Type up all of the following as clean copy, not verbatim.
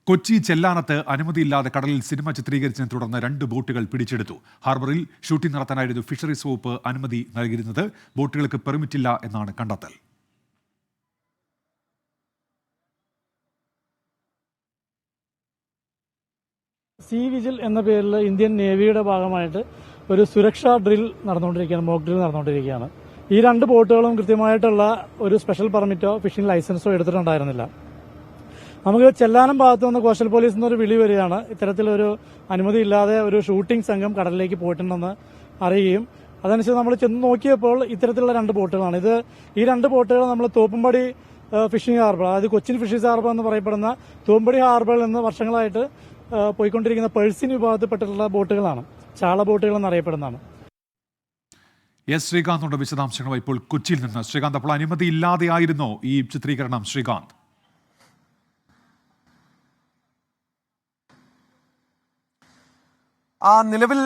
കൊച്ചി ചെല്ലാനത്ത് അനുമതിയില്ലാതെ കടലിൽ സിനിമ ചിത്രീകരിച്ചതിനെ തുടർന്ന് 2 ബോട്ടുകൾ പിടിച്ചെടുത്തു. ഹാർബറിൽ ഷൂട്ടിംഗ് നടത്താനായിരുന്നു ഫിഷറീസ് വകുപ്പ് അനുമതി നൽകിയിരുന്നത്. ബോട്ടുകൾക്ക് പെർമിറ്റില്ല എന്നാണ് കണ്ടെത്തൽ. സീ വിജിൽ എന്ന പേരിൽ ഇന്ത്യൻ നേവിയുടെ ഭാഗമായിട്ട് ഒരു സുരക്ഷാ ഡ്രിൽ നടന്നുകൊണ്ടിരിക്കുകയാണ്, മോക്ക് ഡ്രിൽ നടന്നുകൊണ്ടിരിക്കുകയാണ്. ഈ 2 ബോട്ടുകളും കൃത്യമായിട്ടുള്ള ഒരു സ്പെഷ്യൽ പെർമിറ്റോ ഫിഷിംഗ് ലൈസൻസോ എടുത്തിട്ടുണ്ടായിരുന്നില്ല. നമുക്ക് ചെല്ലാനം ഭാഗത്തു നിന്ന് കോസ്റ്റൽ പോലീസ് എന്നൊരു വിളി വരികയാണ്. ഇത്തരത്തിലൊരു അനുമതിയില്ലാതെ ഒരു ഷൂട്ടിംഗ് സംഘം കടലിലേക്ക് പോയിട്ടുണ്ടെന്ന് അറിയുകയും അതനുസരിച്ച് നമ്മൾ ചെന്ന് നോക്കിയപ്പോൾ ഇത്തരത്തിലുള്ള 2 ബോട്ടുകളാണ്. ഈ 2 ബോട്ടുകൾ നമ്മൾ തോപ്പുംപടി ഫിഷിംഗ് ഹാർബർ, അതായത് കൊച്ചിൻ ഫിഷീസ് ഹാർബർ എന്ന് പറയപ്പെടുന്ന തോപ്പുംപടി ഹാർബറിൽ നിന്ന് വർഷങ്ങളായിട്ട് പോയിക്കൊണ്ടിരിക്കുന്ന പേഴ്സിൻ വിഭാഗത്തിൽപ്പെട്ടിട്ടുള്ള ബോട്ടുകളാണ്. ചാള ബോട്ടുകൾ എന്നറിയപ്പെടുന്നതാണ്. എസ് ശ്രീകാന്തിന്റെ വിശദാംശങ്ങൾ ഇപ്പോൾ കൊച്ചിയിൽ നിന്ന്. ശ്രീകാന്ത്, അപ്പോൾ അനുമതിയില്ലാതെയായിരുന്നോ ഈ ചിത്രീകരണം? ശ്രീകാന്ത്, നിലവിൽ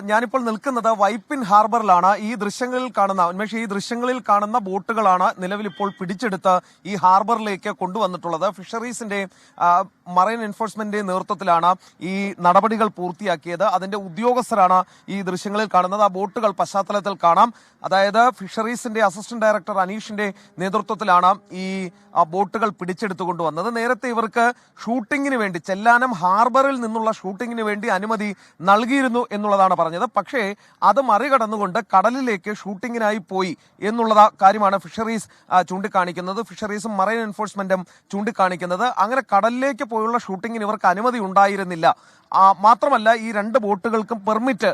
ഞാനിപ്പോൾ നിൽക്കുന്നത് വൈപ്പിൻ ഹാർബറിലാണ്. ഈ ദൃശ്യങ്ങളിൽ കാണുന്ന ബോട്ടുകളാണ് നിലവിൽ ഇപ്പോൾ പിടിച്ചെടുത്ത് ഈ ഹാർബറിലേക്ക് കൊണ്ടുവന്നിട്ടുള്ളത്. ഫിഷറീസിന്റെ മറൈൻ എൻഫോഴ്സ്മെന്റിന്റെ നേതൃത്വത്തിലാണ് ഈ നടപടികൾ പൂർത്തിയാക്കിയത്. അതിന്റെ ഉദ്യോഗസ്ഥരാണ് ഈ ദൃശ്യങ്ങളിൽ കാണുന്നത്. ആ ബോട്ടുകൾ പശ്ചാത്തലത്തിൽ കാണാം. അതായത് ഫിഷറീസിന്റെ അസിസ്റ്റന്റ് ഡയറക്ടർ അനീഷിന്റെ നേതൃത്വത്തിലാണ് ഈ ബോട്ടുകൾ പിടിച്ചെടുത്തു കൊണ്ടുവന്നത്. നേരത്തെ ഇവർക്ക് ഷൂട്ടിങ്ങിന് വേണ്ടി ചെല്ലാനം ഹാർബറിൽ നിന്നുള്ള ഷൂട്ടിങ്ങിന് വേണ്ടി അനുമതി നൽകിയിരുന്നു എന്നുള്ളതാണ് പറഞ്ഞത്. പക്ഷേ അത് മറികടന്നുകൊണ്ട് കടലിലേക്ക് ഷൂട്ടിങ്ങിനായി പോയി എന്നുള്ള കാര്യമാണ് ഫിഷറീസ് ചൂണ്ടിക്കാണിക്കുന്നത്. ഫിഷറീസും മറൈൻ എൻഫോഴ്സ്മെന്റും ചൂണ്ടിക്കാണിക്കുന്നത് അങ്ങനെ കടലിലേക്ക് പോയുള്ള ഷൂട്ടിങ്ങിന് ഇവർക്ക് അനുമതി ഉണ്ടായിരുന്നില്ല. മാത്രമല്ല ഈ 2 ബോട്ടുകൾക്കും പെർമിറ്റ്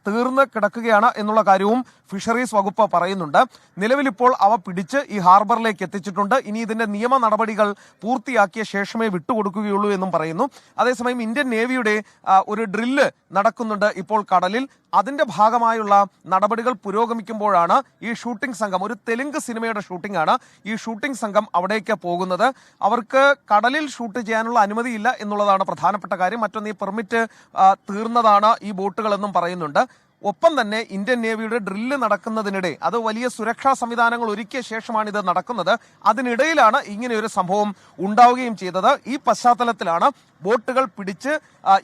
തീർന്ന് കിടക്കുകയാണ് എന്നുള്ള കാര്യവും ഫിഷറീസ് വകുപ്പ് പറയുന്നുണ്ട്. നിലവിലിപ്പോൾ അവ പിടിച്ച് ഈ ഹാർബറിലേക്ക് എത്തിച്ചിട്ടുണ്ട്. ഇനി ഇതിന്റെ നിയമ നടപടികൾ പൂർത്തിയാക്കിയ ശേഷമേ വിട്ടുകൊടുക്കുകയുള്ളൂ എന്നും പറയുന്നു. അതേസമയം ഇന്ത്യൻ നേവിയുടെ ഒരു ഡ്രില്ല് നടക്കുന്നുണ്ട് ഇപ്പോൾ കടലിൽ. അതിന്റെ ഭാഗമായുള്ള നടപടികൾ പുരോഗമിക്കുമ്പോഴാണ് ഈ ഷൂട്ടിംഗ് സംഘം, ഒരു തെലുങ്ക് സിനിമയുടെ ഷൂട്ടിംഗ് ആണ്, ഈ ഷൂട്ടിംഗ് സംഘം അവിടേക്ക് പോകുന്നത്. അവർക്ക് കടലിൽ ഷൂട്ട് ചെയ്യാനുള്ള അനുമതിയില്ല എന്നുള്ളതാണ് പ്രധാനപ്പെട്ട കാര്യം. മറ്റൊന്ന്, ഈ പെർമിറ്റ് തീർന്നതാണ് ഈ ബോട്ടുകൾ എന്നും പറയുന്നുണ്ട്. ഒപ്പം തന്നെ ഇന്ത്യൻ നേവിയുടെ ഡ്രില്ല് നടക്കുന്നതിനിടെ, അത് വലിയ സുരക്ഷാ സംവിധാനങ്ങൾ ഒരുക്കിയ ശേഷമാണ് ഇത് നടക്കുന്നത്, അതിനിടയിലാണ് ഇങ്ങനെയൊരു സംഭവം ഉണ്ടാവുകയും ചെയ്തത്. ഈ പശ്ചാത്തലത്തിലാണ് ബോട്ടുകൾ പിടിച്ച്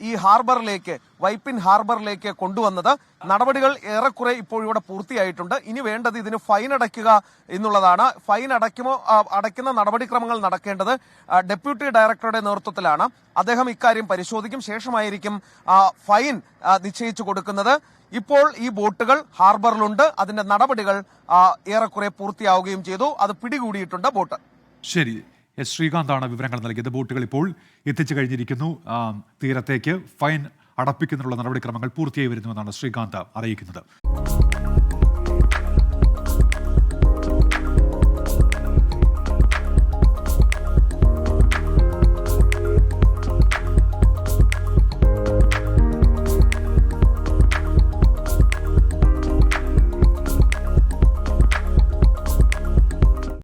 ഈ ഹാർബറിലേക്ക്, വൈപ്പിൻ ഹാർബറിലേക്ക് കൊണ്ടുവന്നത്. നടപടികൾ ഏറെക്കുറെ ഇപ്പോൾ ഇവിടെ പൂർത്തിയായിട്ടുണ്ട്. ഇനി വേണ്ടത് ഇതിന് ഫൈൻ അടയ്ക്കുക എന്നുള്ളതാണ്. ഫൈൻ അടയ്ക്കുന്ന നടപടിക്രമങ്ങൾ നടക്കേണ്ടത് ഡെപ്യൂട്ടി ഡയറക്ടറുടെ നേതൃത്വത്തിലാണ്. അദ്ദേഹം ഇക്കാര്യം പരിശോധിക്കും. ശേഷമായിരിക്കും ഫൈൻ നിശ്ചയിച്ചു കൊടുക്കുന്നത്. ഇപ്പോൾ ഈ ബോട്ടുകൾ ഹാർബറിലുണ്ട്. അതിന്റെ നടപടികൾ ഏറെക്കുറെ പൂർത്തിയാവുകയും ചെയ്തു. അത് പിടികൂടിയിട്ടുണ്ട് ബോട്ട്. ശരി, എസ് ശ്രീകാന്താണ് വിവരങ്ങൾ നൽകിയത്. ബോട്ടുകൾ ഇപ്പോൾ എത്തിച്ചു കഴിഞ്ഞിരിക്കുന്നു തീരത്തേക്ക്. ഫൈൻ അടപ്പിക്കുന്നതിനുള്ള നടപടിക്രമങ്ങൾ പൂർത്തിയായി വരുന്നുവെന്നാണ് ശ്രീകാന്ത് അറിയിക്കുന്നത്.